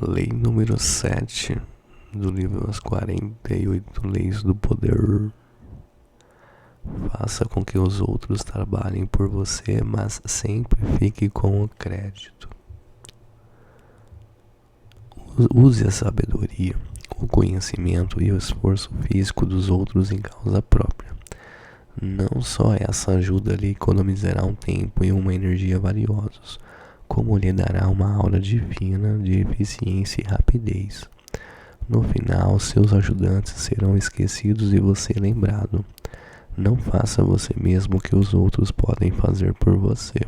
Lei número 7 do livro As 48 Leis do Poder. Faça com que os outros trabalhem por você, mas sempre fique com o crédito. Use a sabedoria, o conhecimento e o esforço físico dos outros em causa própria. Não só essa ajuda lhe economizará um tempo e uma energia valiosos, como lhe dará uma aura divina de eficiência e rapidez. No final, seus ajudantes serão esquecidos e você lembrado. Não faça você mesmo o que os outros podem fazer por você.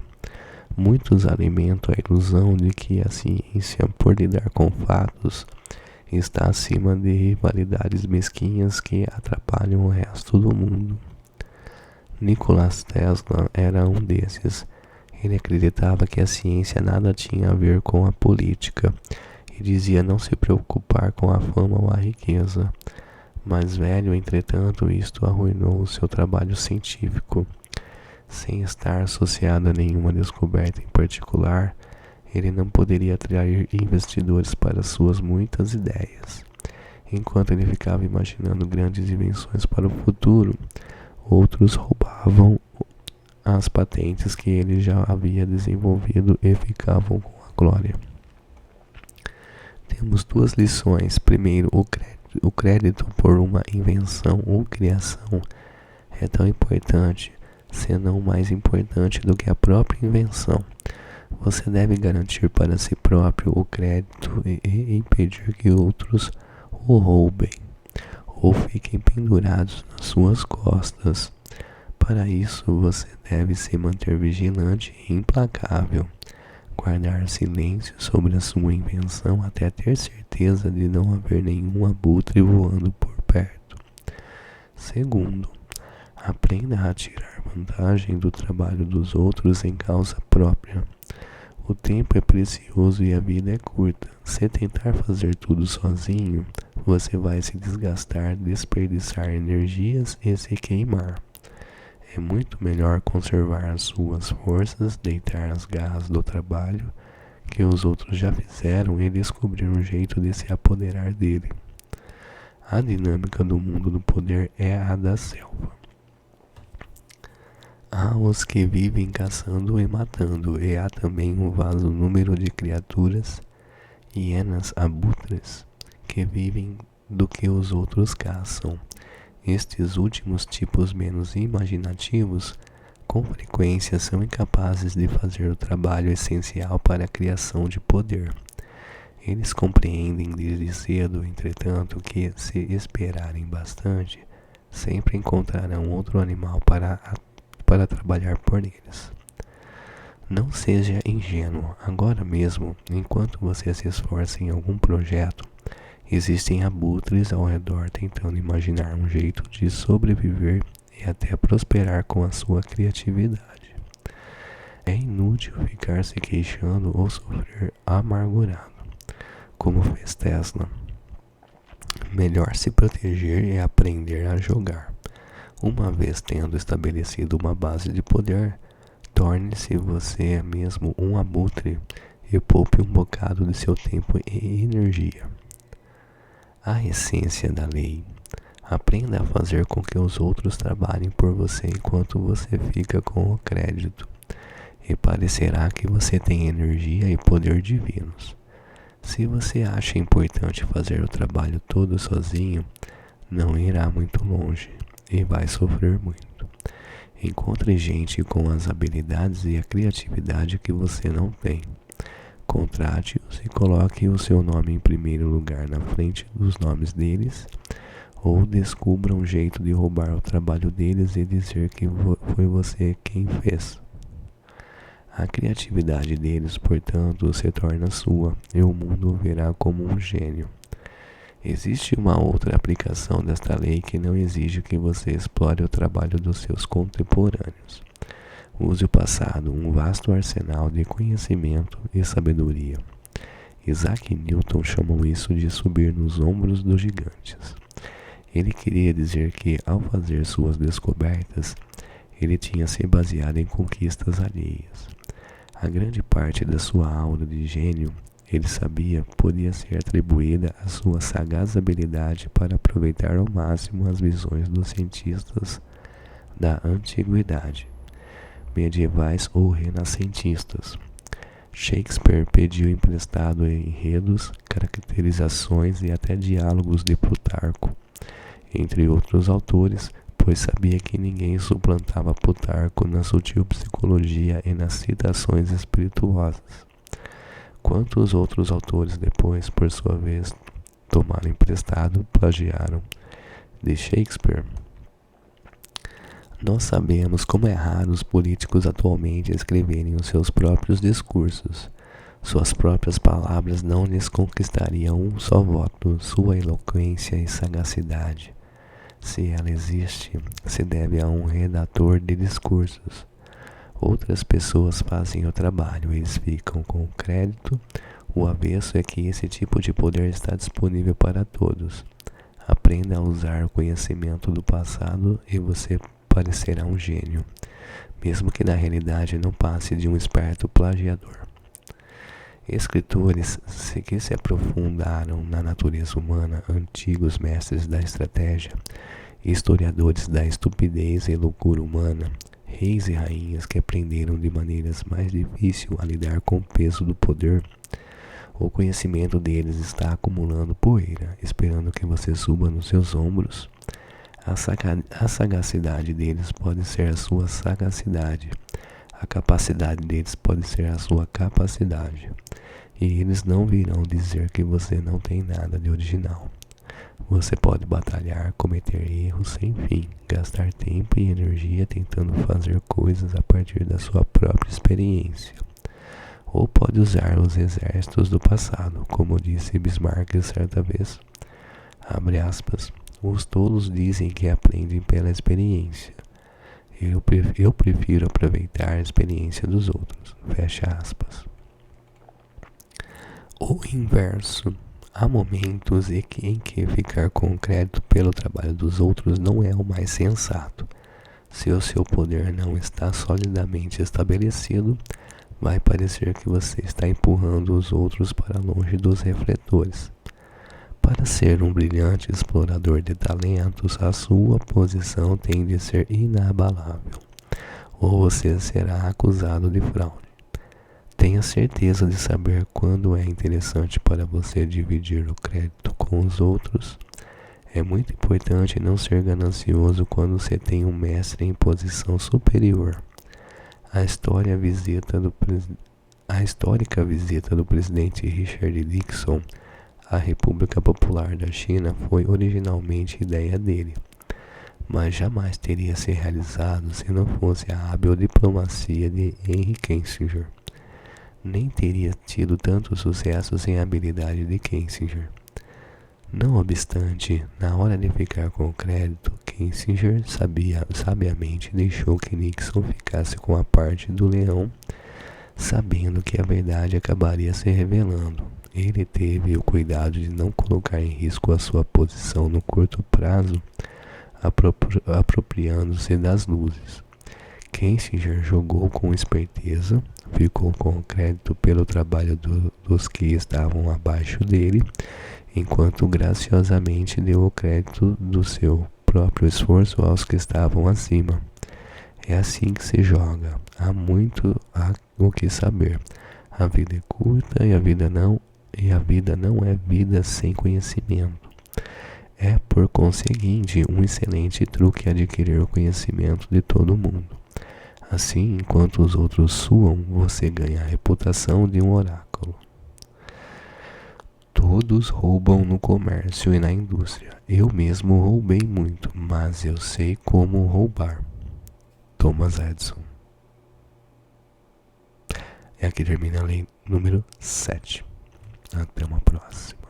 Muitos alimentam a ilusão de que a ciência, por lidar com fatos, está acima de rivalidades mesquinhas que atrapalham o resto do mundo. Nikola Tesla era um desses. Ele acreditava que a ciência nada tinha a ver com a política e dizia não se preocupar com a fama ou a riqueza. Mas velho, entretanto, isto arruinou o seu trabalho científico. Sem estar associado a nenhuma descoberta em particular, ele não poderia atrair investidores para suas muitas ideias. Enquanto ele ficava imaginando grandes invenções para o futuro, outros roubavam as patentes que ele já havia desenvolvido e ficavam com a glória. Temos duas lições. Primeiro, o crédito por uma invenção ou criação é tão importante, se não mais importante do que a própria invenção. Você deve garantir para si próprio o crédito e impedir que outros o roubem ou fiquem pendurados nas suas costas. Para isso, você deve se manter vigilante e implacável, guardar silêncio sobre a sua invenção até ter certeza de não haver nenhum abutre voando por perto. Segundo, aprenda a tirar vantagem do trabalho dos outros em causa própria. O tempo é precioso e a vida é curta. Se tentar fazer tudo sozinho, você vai se desgastar, desperdiçar energias e se queimar. É muito melhor conservar as suas forças, deitar as garras do trabalho que os outros já fizeram e descobrir um jeito de se apoderar dele. A dinâmica do mundo do poder é a da selva. Há os que vivem caçando e matando, e há também um vasto número de criaturas, hienas abutres, que vivem do que os outros caçam. Estes últimos tipos menos imaginativos, com frequência são incapazes de fazer o trabalho essencial para a criação de poder. Eles compreendem desde cedo, entretanto, que se esperarem bastante, sempre encontrarão outro animal para trabalhar por eles. Não seja ingênuo. Agora mesmo, enquanto você se esforça em algum projeto, existem abutres ao redor tentando imaginar um jeito de sobreviver e até prosperar com a sua criatividade. É inútil ficar se queixando ou sofrer amargurado, como fez Tesla. Melhor se proteger e aprender a jogar. Uma vez tendo estabelecido uma base de poder, torne-se você mesmo um abutre e poupe um bocado de seu tempo e energia. A essência da lei. Aprenda a fazer com que os outros trabalhem por você enquanto você fica com o crédito, e parecerá que você tem energia e poder divinos. Se você acha importante fazer o trabalho todo sozinho, não irá muito longe e vai sofrer muito. Encontre gente com as habilidades e a criatividade que você não tem. Contrate-os e coloque o seu nome em primeiro lugar na frente dos nomes deles, ou descubra um jeito de roubar o trabalho deles e dizer que foi você quem fez. A criatividade deles, portanto, se torna sua e o mundo o verá como um gênio. Existe uma outra aplicação desta lei que não exige que você explore o trabalho dos seus contemporâneos. Use o passado, um vasto arsenal de conhecimento e sabedoria. Isaac Newton chamou isso de subir nos ombros dos gigantes. Ele queria dizer que, ao fazer suas descobertas, ele tinha se baseado em conquistas alheias. A grande parte da sua aura de gênio ele sabia podia ser atribuída à sua sagaz habilidade para aproveitar ao máximo as visões dos cientistas da antiguidade, medievais ou renascentistas. Shakespeare pediu emprestado enredos, caracterizações e até diálogos de Plutarco, entre outros autores, pois sabia que ninguém suplantava Plutarco na sutil psicologia e nas citações espirituosas. Quantos outros autores depois, por sua vez, tomaram emprestado, plagiaram de Shakespeare? Nós sabemos como é raro os políticos atualmente escreverem os seus próprios discursos. Suas próprias palavras não lhes conquistariam um só voto. Sua eloquência e sagacidade, se ela existe, se deve a um redator de discursos. Outras pessoas fazem o trabalho, eles ficam com o crédito. O avesso é que esse tipo de poder está disponível para todos. Aprenda a usar o conhecimento do passado e você parecerá um gênio, mesmo que na realidade não passe de um esperto plagiador. Escritores que se aprofundaram na natureza humana, antigos mestres da estratégia, historiadores da estupidez e loucura humana, reis e rainhas que aprenderam de maneiras mais difíceis a lidar com o peso do poder, o conhecimento deles está acumulando poeira, esperando que você suba nos seus ombros. A sagacidade deles pode ser a sua sagacidade. A capacidade deles pode ser a sua capacidade. E eles não virão dizer que você não tem nada de original. Você pode batalhar, cometer erros sem fim, gastar tempo e energia tentando fazer coisas a partir da sua própria experiência. Ou pode usar os exércitos do passado, como disse Bismarck certa vez. Abre aspas. Os tolos dizem que aprendem pela experiência. Eu prefiro aproveitar a experiência dos outros. Fecha aspas. O inverso. Há momentos em que ficar com crédito pelo trabalho dos outros não é o mais sensato. Se o seu poder não está solidamente estabelecido, vai parecer que você está empurrando os outros para longe dos refletores. Para ser um brilhante explorador de talentos, a sua posição tem de ser inabalável, ou você será acusado de fraude. Tenha certeza de saber quando é interessante para você dividir o crédito com os outros. É muito importante não ser ganancioso quando você tem um mestre em posição superior. A histórica visita do presidente Richard Nixon à República Popular da China foi originalmente ideia dele, mas jamais teria se realizado se não fosse a hábil diplomacia de Henry Kissinger. Nem teria tido tanto sucesso sem a habilidade de Kissinger. Não obstante, na hora de ficar com o crédito, Kissinger sabiamente deixou que Nixon ficasse com a parte do leão, sabendo que a verdade acabaria se revelando. Ele teve o cuidado de não colocar em risco a sua posição no curto prazo, apropriando-se das luzes. Kissinger jogou com esperteza, ficou com o crédito pelo trabalho dos que estavam abaixo dele, enquanto graciosamente deu o crédito do seu próprio esforço aos que estavam acima. É assim que se joga. Há muito o que saber. A vida é curta e a vida não é vida sem conhecimento. É, por conseguinte, um excelente truque adquirir o conhecimento de todo mundo. Assim, enquanto os outros suam, você ganha a reputação de um oráculo. Todos roubam no comércio e na indústria. Eu mesmo roubei muito, mas eu sei como roubar. Thomas Edison. E aqui termina a lei número 7. Até uma próxima.